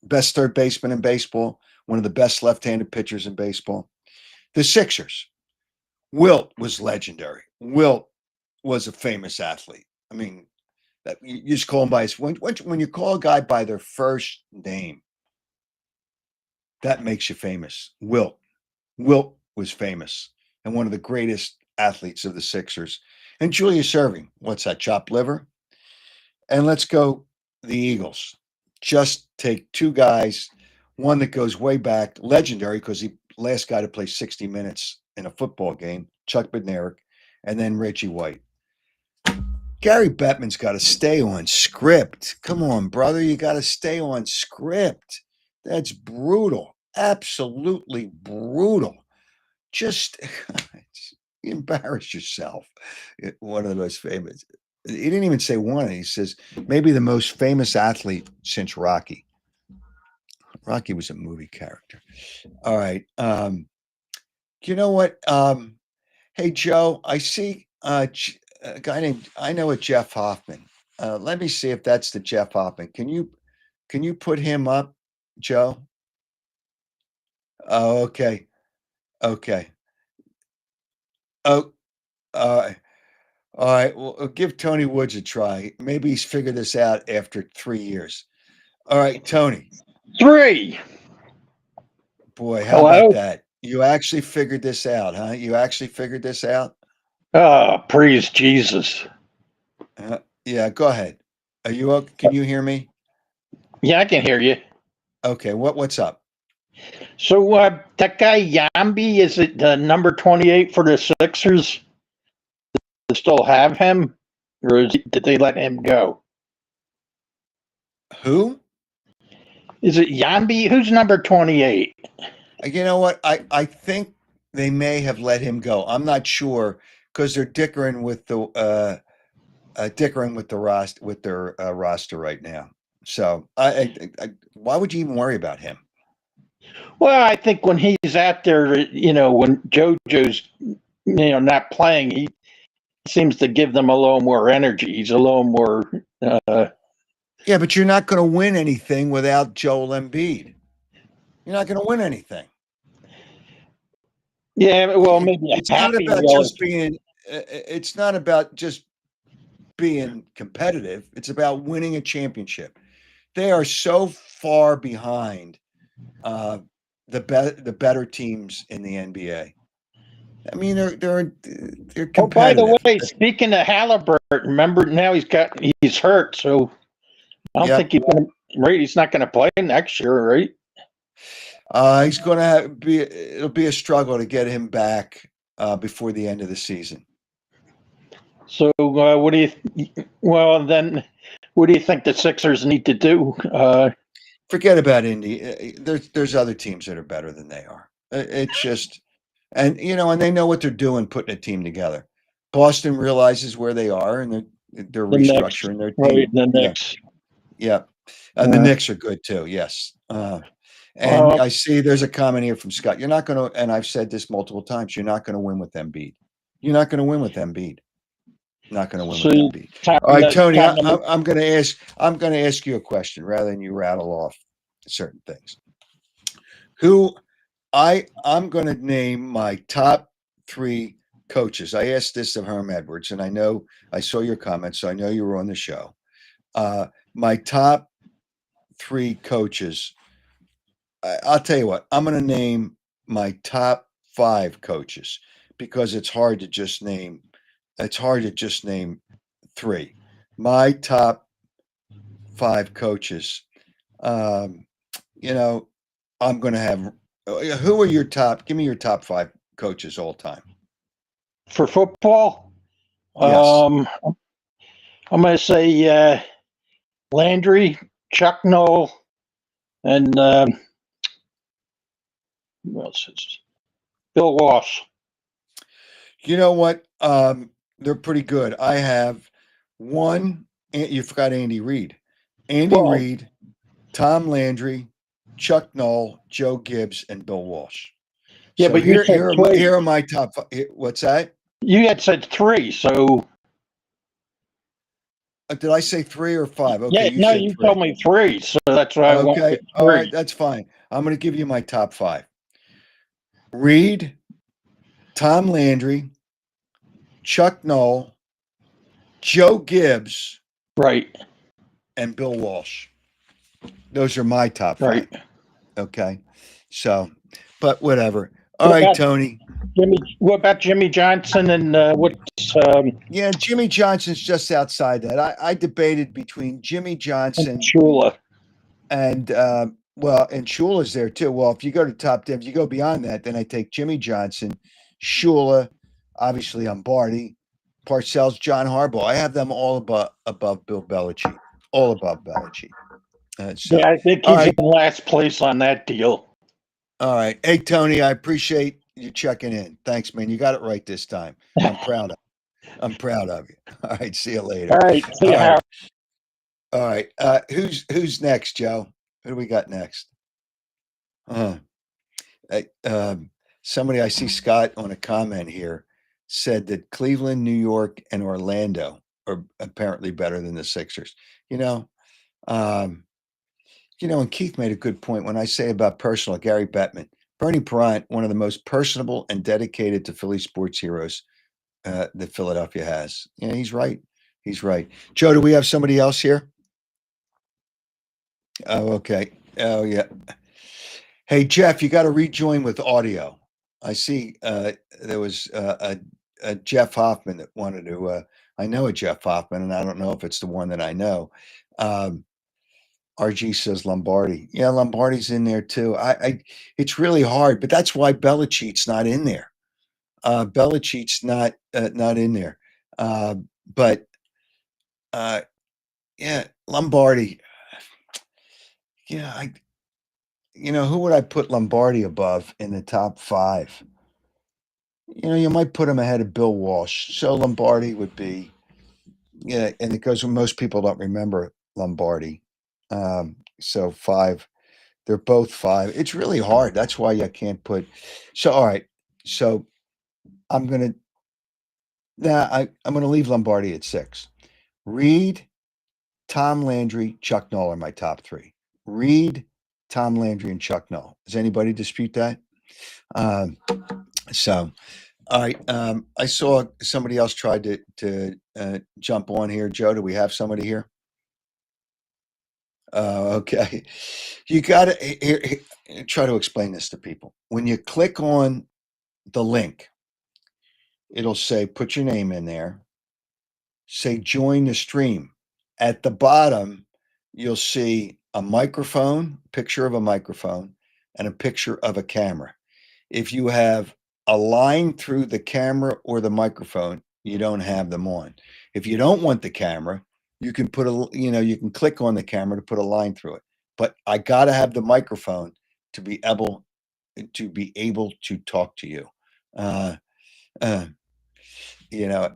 S1: best third baseman in baseball, one of the best left-handed pitchers in baseball. The Sixers, Wilt was legendary. Wilt was a famous athlete. I mean, you just call him by his, when you call a guy by their first name, that makes you famous. Wilt was famous and one of the greatest athletes of the Sixers. And Julius Erving, what's that, chopped liver? And let's go the Eagles. Just take two guys, one that goes way back, legendary because he last guy to play 60 minutes in a football game, Chuck Bednarik, and then Reggie White. Gary Bettman's got to stay on script. Come on, brother, you got to stay on script. That's brutal, absolutely brutal. Just embarrass yourself. One of the most famous. He didn't even say one. He says maybe the most famous athlete since Rocky. Rocky was a movie character. All right. You know what? Hey, Joe, I see a guy named, I know a Jeff Hoffman. Let me see if that's the Jeff Hoffman. Can you put him up, Joe? Oh, okay. Okay. Oh, all right. All right. Well, give Tony Woods a try. Maybe he's figured this out after 3 years. All right, Tony.
S8: 3.
S1: Boy, how about
S8: Hello?
S1: that? You actually figured this out, huh? You actually figured this out?
S8: Praise Jesus.
S1: Yeah, go ahead. Are you okay? Can you hear me?
S8: Yeah, I can hear you.
S1: Okay, what's up?
S8: So, that guy Yambi, is it number 28 for the Sixers? They still have him? Or did they let him go?
S1: Who?
S8: Is it Yambi? Who's number 28?
S1: You know what? I think they may have let him go. I'm not sure because they're dickering with the roster right now. So why would you even worry about him?
S8: Well, I think when he's out there, when JoJo's, not playing, he seems to give them a little more energy. He's a little more.
S1: Yeah, but you're not going to win anything without Joel Embiid. You're not going to win anything.
S8: Yeah, well, maybe
S1: it's not about just being. It's not about just being competitive. It's about winning a championship. They are so far behind the better teams in the NBA. I mean, they're competitive.
S8: Oh, by the way, speaking of Halliburton, remember now he's hurt, so I don't think he's not going to play next year, right?
S1: He's going to it'll be a struggle to get him back before the end of the season.
S8: So, what do you think the Sixers need to do?
S1: Forget about Indy. There's other teams that are better than they are. It's just, and they know what they're doing, putting a team together. Boston realizes where they are, and they're restructuring their team.
S8: Right, the Knicks.
S1: Yeah. And the Knicks are good too. Yes. And I see there's a comment here from Scott. You're not going to, and I've said this multiple times, you're not going to win with Embiid. You're not going to win with Embiid. Not going to win with Embiid. All right, Tony, I'm going to ask you a question rather than you rattle off certain things. I'm going to name my top 3 coaches. I asked this of Herm Edwards, and I saw your comments, so I know you were on the show. My top 3 coaches. I'll tell you what, I'm going to name my top 5 coaches because it's hard to just name 3. My top 5 coaches. I'm going to have. Who are your top? Give me your top 5 coaches all time
S8: for football.
S1: Yes.
S8: I'm going to say Landry, Chuck Noll, and who else is Bill Walsh.
S1: You know what? They're pretty good. I have one. You forgot Andy Reid. Reid, Tom Landry, Chuck Noll, Joe Gibbs, and Bill Walsh.
S8: Yeah,
S1: so
S8: but
S1: here are my top 5. What's that?
S8: You had said 3, so.
S1: Did I say 3 or 5? Okay,
S8: yeah, you told me 3, so that's why I went with 3.
S1: All right, that's fine. I'm going to give you my top 5. Reid, Tom Landry, Chuck Noll, Joe Gibbs,
S8: right,
S1: and Bill Walsh. Those are my top 5.
S8: Right.
S1: Okay. So, but whatever. All right, Tony.
S8: What about Jimmy Johnson and
S1: Yeah, Jimmy Johnson's just outside that. I debated between Jimmy Johnson
S8: and Shula.
S1: And and Shula's there too. Well, if you go to top 10, if you go beyond that, then I take Jimmy Johnson, Shula, obviously Lombardi, Parcells, John Harbaugh. I have them all above Bill Belichick. All above Belichick.
S8: Yeah, I think he's in last place on that deal.
S1: All right. Hey, Tony, I appreciate you checking in. Thanks, man. You got it right this time. I'm proud of you. All right. See you later.
S8: All right. See you, Howard.
S1: All right. Who's next, Joe? Who do we got next? Uh, I, somebody I see Scott on a comment here said that Cleveland, New York, and Orlando are apparently better than the Sixers. You know, um, and Keith made a good point when I say about personal. Gary Bettman, Bernie Bryant, one of the most personable and dedicated to Philly sports heroes that Philadelphia has. Yeah, he's right. He's right. Joe, do we have somebody else here? Oh, okay. Oh, yeah. Hey, Jeff, you got to rejoin with audio. I see there was a Jeff Hoffman that wanted to. I know a Jeff Hoffman, and I don't know if it's the one that I know. Um, RG says Lombardi. Yeah, Lombardi's in there too. It's really hard, but that's why Belichick's not in there. Belichick's not in there. But yeah, Lombardi. Yeah, who would I put Lombardi above in the top five? You might put him ahead of Bill Walsh. So Lombardi would be, yeah, and it goes when most people don't remember Lombardi. So five, they're both five. It's really hard. That's why I can't put. So all right, so I'm gonna I'm gonna leave Lombardi at six. Reed, Tom Landry, Chuck Noll are my top three. Reed, Tom Landry, and Chuck Noll. Does anybody dispute that? Um, so, all right. I saw somebody else tried to jump on here. Joe, do we have somebody here? Okay. You got to try to explain this to people. When you click on the link, it'll say put your name in there. Say join the stream. At the bottom, you'll see a microphone, picture of a microphone, and a picture of a camera. If you have a line through the camera or the microphone, you don't have them on. If you don't want the camera, you can put you can click on the camera to put a line through it. But I got to have the microphone to be able to talk to you. Uh, uh, you know,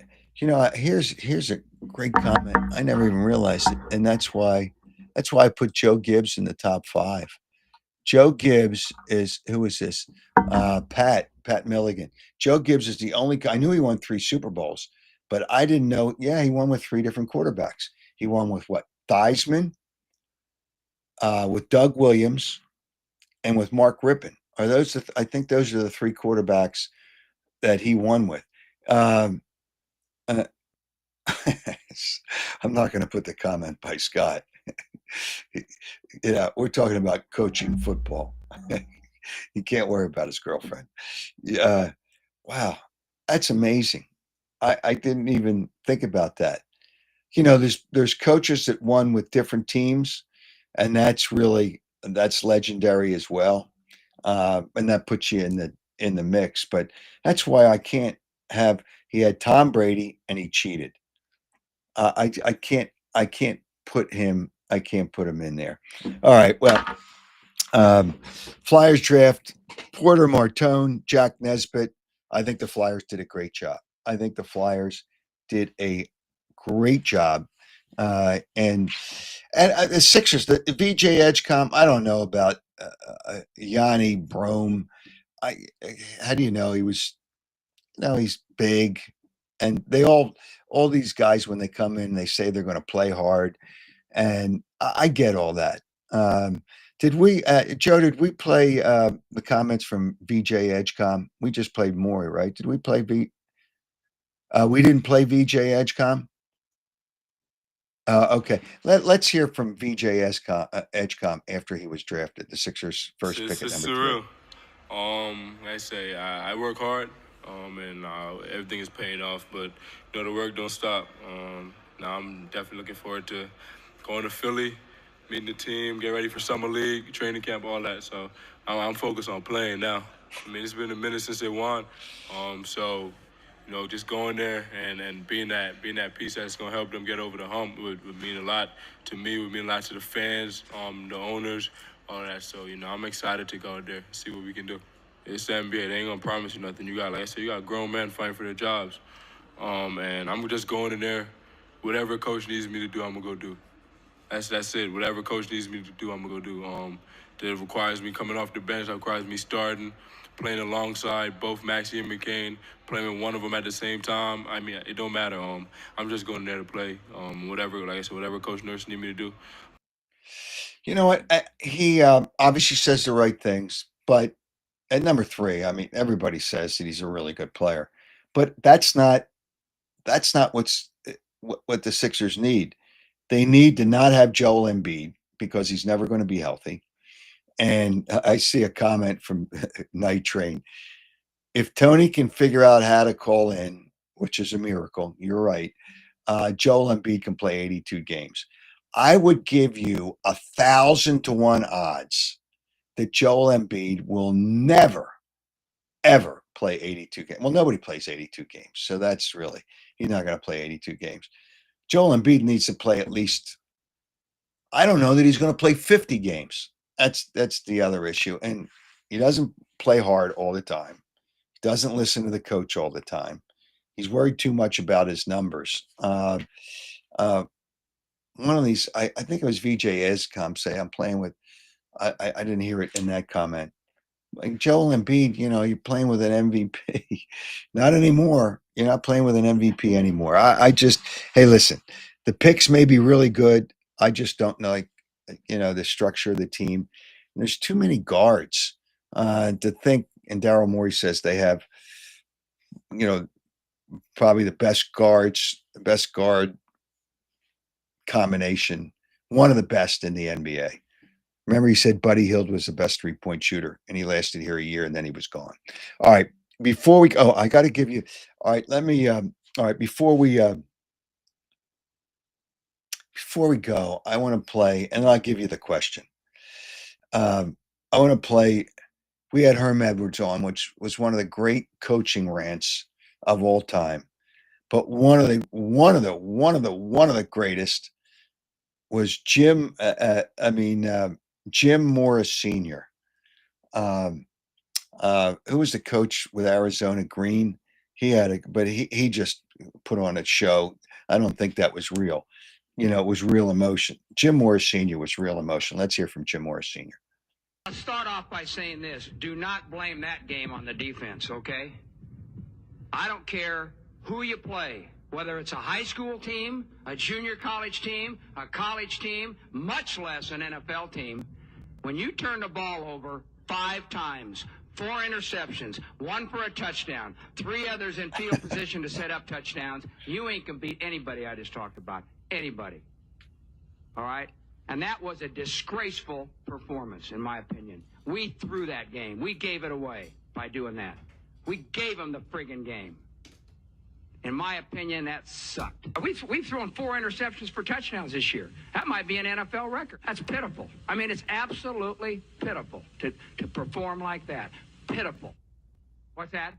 S1: here's a great comment. I never even realized it, and that's why I put Joe Gibbs in the top five. Joe Gibbs is who is this? Pat Milligan. Joe Gibbs is the only guy. I knew he won 3 Super Bowls, but I didn't know. Yeah, he won with 3 different quarterbacks. He won with what? Theismann, with Doug Williams, and with Mark Rippon. Are those? I think those are the 3 quarterbacks that he won with. Um, uh, I'm not going to put the comment by Scott. We're talking about coaching football. He can't worry about his girlfriend. Wow, that's amazing. I didn't even think about that. There's coaches that won with different teams, and that's legendary as well. And that puts you in the mix. But that's why I can't have. He had Tom Brady, and he cheated. I can't put him. I can't put him in there. All right. Well, Flyers draft Porter Martone, Jack Nesbitt. I think the Flyers did a great job. I think the Flyers did a great job. And the Sixers, the VJ Edgecomb, I don't know about Yanni Brome. How do you know he was? No, he's big, and all these guys when they come in, they say they're going to play hard, and I get all that. Did we, Joe? Did we play the comments from VJ Edgecom? We just played Maury, right? Did we play we didn't play VJ Edgecom. Okay, let's hear from VJ Edgecom after he was drafted, the Sixers' first pick at number 3.
S9: Like I say, I work hard, and everything is paying off. But the work don't stop. Now I'm definitely looking forward to going to Philly, meeting the team, get ready for summer league, training camp, all that. So I'm focused on playing now. I mean, it's been a minute since they won, so just going there and being that piece that's gonna help them get over the hump would mean a lot to me. Would mean a lot to the fans, the owners, all that. So I'm excited to go there, see what we can do. It's the NBA. They ain't gonna promise you nothing. You got, like I said, you got grown men fighting for their jobs, and I'm just going in there. Whatever coach needs me to do, I'm gonna go do. that's it. Whatever coach needs me to do, I'm gonna go do. That requires me coming off the bench, that requires me starting, playing alongside both Maxey and McCain, playing with one of them at the same time. I mean, it don't matter. I'm just going there to play. Whatever, like I said, whatever Coach Nurse need me to do.
S1: You know what? He obviously says the right things, but at number 3, I mean, everybody says that he's a really good player, but that's not what the Sixers need. They need to not have Joel Embiid because he's never going to be healthy. And I see a comment from Night Train. If Tony can figure out how to call in, which is a miracle, you're right. Joel Embiid can play 82 games. I would give you 1,000-to-1 odds that Joel Embiid will never, ever play 82 games. Well, nobody plays 82 games, so that's really he's not going to play 82 games. Joel Embiid needs to play at least. I don't know that he's going to play 50 games. That's the other issue, and he doesn't play hard all the time. He doesn't listen to the coach all the time. He's worried too much about his numbers. One of these, I think it was VJ Escom say, I'm playing with, I didn't hear it in that comment. Like Joel Embiid, you're playing with an MVP. Not anymore. You're not playing with an MVP anymore. Hey, listen, the picks may be really good. I just don't know, the structure of the team. There's too many guards to think. And Daryl Morey says they have, probably the best guard combination, one of the best in the NBA. Remember, he said Buddy Hield was the best three-point shooter, and he lasted here a year, and then he was gone. All right, before we go, I got to give you. All right, let me. All right, before we go, I want to play, and I'll give you the question. I want to play. We had Herm Edwards on, which was one of the great coaching rants of all time, but one of the greatest was Jim. Jim Morris Sr. Who was the coach with Arizona? Green. But he just put on a show. I don't think that was real. It was real emotion. Jim Morris Sr. was real emotion. Let's hear from Jim Morris Sr.
S10: I'll start off by saying this. Do not blame that game on the defense, okay? I don't care who you play, whether it's a high school team, a junior college team, a college team, much less an NFL team. When you turn the ball over 5 times, 4 interceptions, 1 for a touchdown, 3 others in field position to set up touchdowns, you ain't gonna beat anybody I just talked about. Anybody. All right? And that was a disgraceful performance, in my opinion. We threw that game. We gave it away by doing that. We gave them the friggin' game. In my opinion, that sucked. We've thrown 4 interceptions for touchdowns this year. That might be an NFL record. That's pitiful. I mean, it's absolutely pitiful to perform like that. Pitiful. What's that?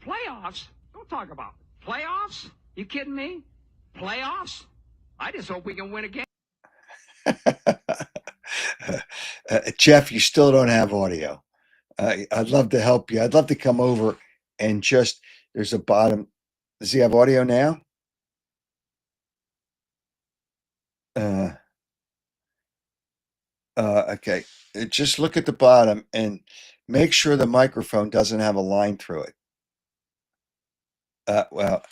S10: Playoffs? Don't talk about it. Playoffs? You kidding me? Playoffs? I just hope we can win again.
S1: Jeff, you still don't have audio. I'd love to help you. I'd love to come over and there's a bottom. Does he have audio now? Okay. Just look at the bottom and make sure the microphone doesn't have a line through it. Well,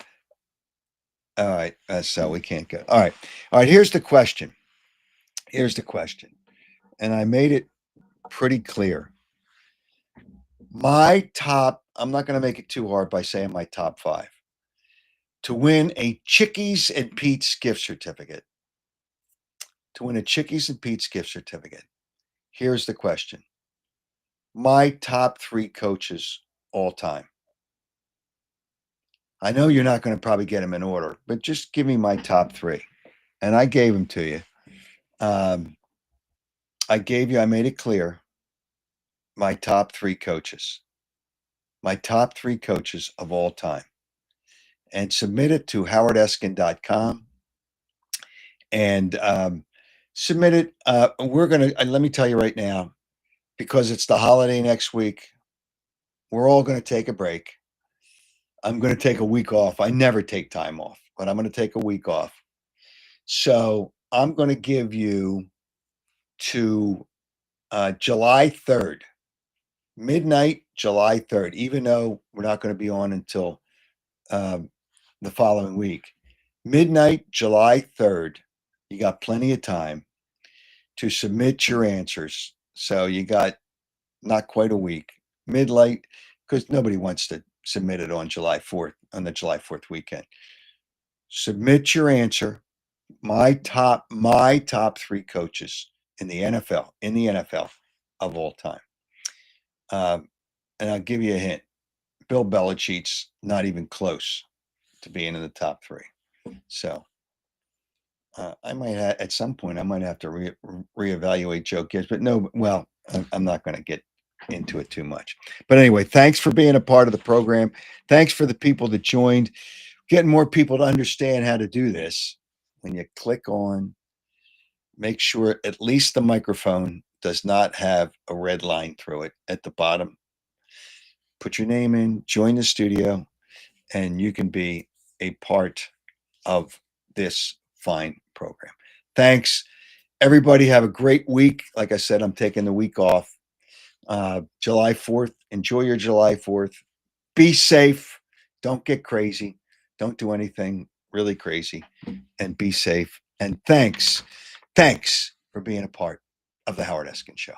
S1: all right. So we can't go. All right. Here's the question. And I made it pretty clear. My top, I'm not going to make it too hard by saying my top 5. To win a Chickies and Pete's gift certificate. Here's the question. My top 3 coaches all time. I know you're not going to probably get them in order, but just give me my top 3. And I gave them to you. I made it clear, my top 3 coaches. My top 3 coaches of all time. And submit it to howardeskin.com. And submit it. We're going to, let me tell you right now, because it's the holiday next week, we're all going to take a break. I'm going to take a week off. I never take time off, but I'm going to take a week off. So I'm going to give you to July 3rd, midnight, July 3rd, even though we're not going to be on until the following week. Midnight, July 3rd, you got plenty of time to submit your answers. So you got not quite a week. Midnight, because nobody wants to submit it on July 4th, on the July 4th weekend. Submit your answer. My top three coaches in the NFL of all time. And I'll give you a hint. Bill Belichick's not even close to being in the top three. So I might have, at some point, I might have to reevaluate Joe Gibbs, but no, well, I'm not going to get into it too much. But anyway, thanks for being a part of the program. Thanks for the people that joined. Getting more people to understand how to do this. When you click on, make sure at least the microphone does not have a red line through it at the bottom. Put your name in, join the studio, and you can be a part of this fine program. Thanks. Everybody have a great week. Like I said, I'm taking the week off. July 4th. Enjoy your July 4th. Be safe. Don't get crazy. Don't do anything really crazy. And be safe. And thanks for being a part of the Howard Eskin Show.